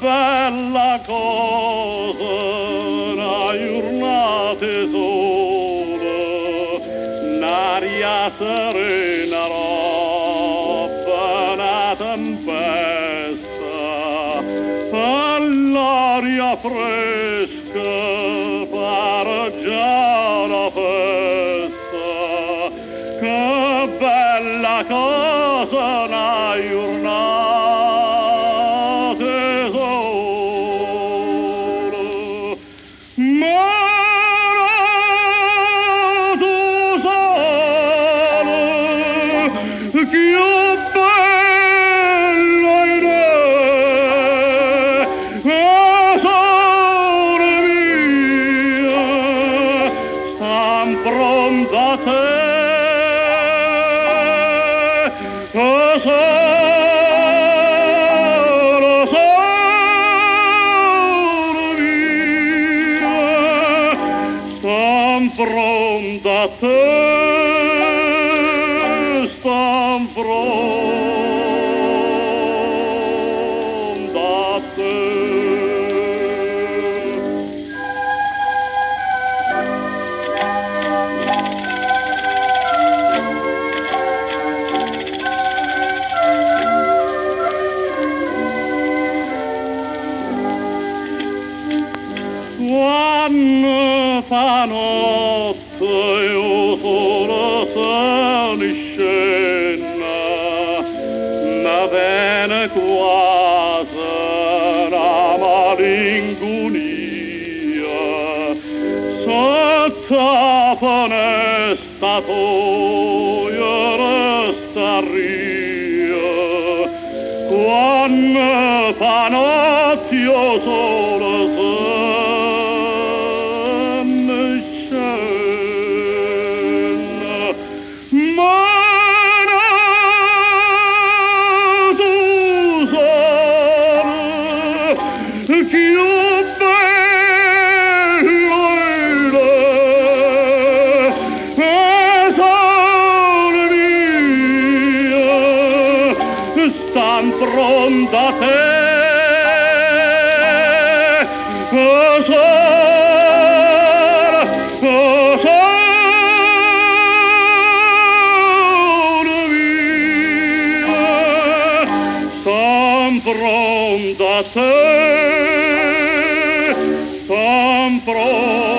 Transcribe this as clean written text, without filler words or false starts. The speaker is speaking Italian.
bella cosa, una giornata sola, un'aria serena, roba, una tempesta, all'aria fresca, pare già la festa, che bella cosa una giornata sola. Ma tu sola, che bella idea, sole mia, stan pronta a te. Pronta a te, stan pronta a te. Quando fa notte io solo sono in scena, ma viene quasi una malinconia, sotto la finestra tua resta ria, quando fa notte io solo sono stan pronta a te, pronta a te, son pronta.